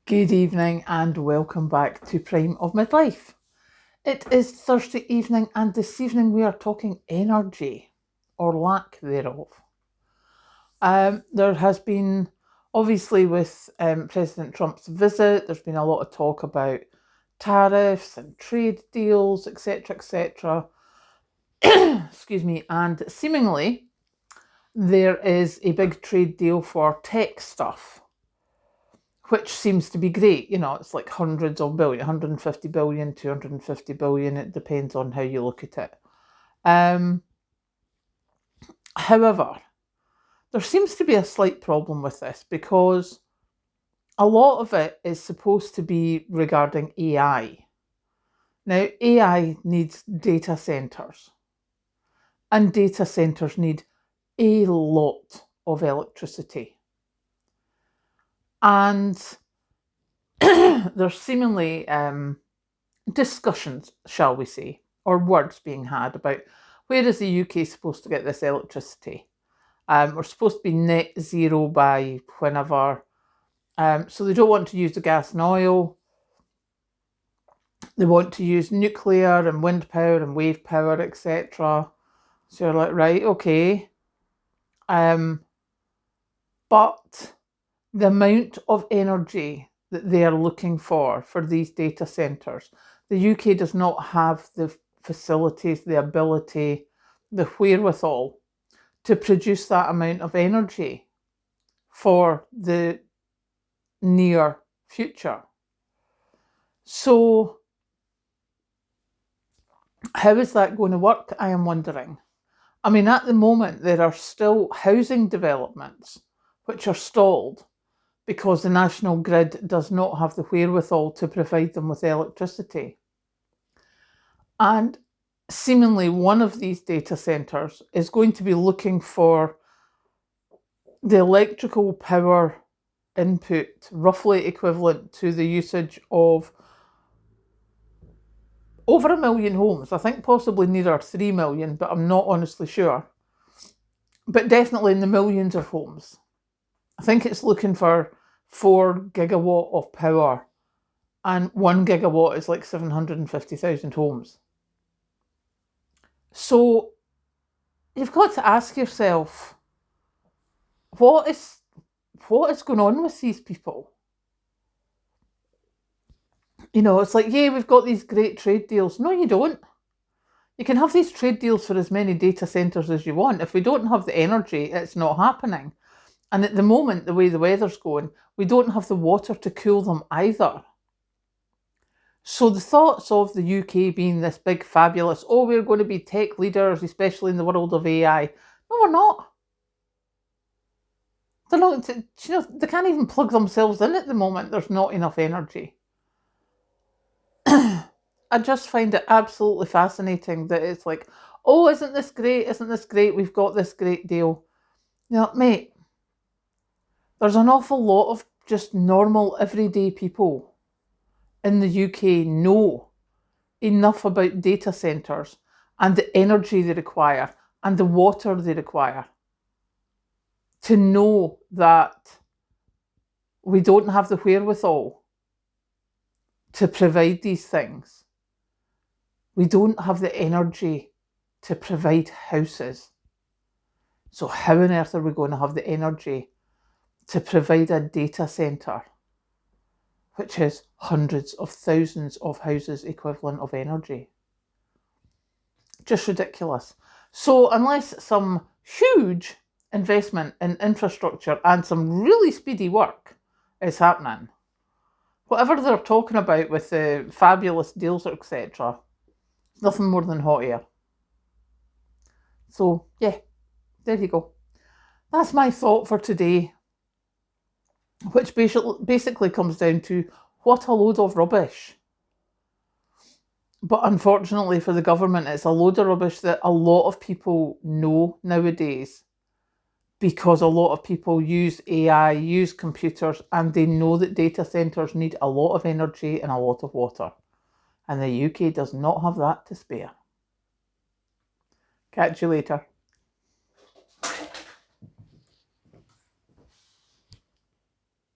Good evening and welcome back to Prime of Midlife. It is Thursday evening and this evening we are talking energy or lack thereof. There has been, obviously with President Trump's visit, there's been a lot of talk about tariffs and trade deals, etc. Excuse me, and seemingly there is a big trade deal for tech stuff, which seems to be great. You know, it's like hundreds of billion, 150 billion, 250 billion. It depends on how you look at it. However, there seems to be a slight problem with this because a lot of it is supposed to be regarding AI. Now, AI needs data centers, and data centers need a lot of electricity. And there's seemingly discussions, shall we say, or words being had about where is the UK supposed to get this electricity. We're supposed to be net zero by whenever. So they don't want to use the gas and oil. They want to use nuclear and wind power and wave power, etc. So you're like, right, okay. But the amount of energy that they are looking for these data centers, the UK does not have the facilities, the ability, the wherewithal to produce that amount of energy for the near future. So how is that going to work, I am wondering. I mean, at the moment, there are still housing developments which are stalled because the national grid does not have the wherewithal to provide them with electricity. And seemingly one of these data centers is going to be looking for the electrical power input roughly equivalent to the usage of over 1 million homes. I think possibly nearer 3 million, but I'm not honestly sure. But definitely in the millions of homes. I think it's looking for 4 gigawatt of power, and 1 gigawatt is like 750,000 homes. So you've got to ask yourself, what is going on with these people? You know, it's like, yeah, we've got these great trade deals. No, you don't. You can have these trade deals for as many data centers as you want. If we don't have the energy, it's not happening. And at the moment, the way the weather's going, we don't have the water to cool them either. So the thoughts of the UK being this big, fabulous, oh, we're going to be tech leaders, especially in the world of AI. No, we're not. They're not, they can't even plug themselves in at the moment. There's not enough energy. I just find it absolutely fascinating that it's like, oh, isn't this great? Isn't this great? We've got this great deal. You know, mate, there's an awful lot of just normal, everyday people in the UK know enough about data centers and the energy they require and the water they require to know that we don't have the wherewithal to provide these things. We don't have the energy to provide houses. So how on earth are we going to have the energy to provide a data centre, which is hundreds of thousands of houses equivalent of energy? Just ridiculous. So unless some huge investment in infrastructure and some really speedy work is happening, whatever they're talking about with the fabulous deals, etc., nothing more than hot air. So yeah, there you go. That's my thought for today, which basically comes down to what a load of rubbish. But unfortunately for the government, it's a load of rubbish that a lot of people know nowadays, because a lot of people use AI, use computers, and they know that data centres need a lot of energy and a lot of water. And the UK does not have that to spare. Catch you later.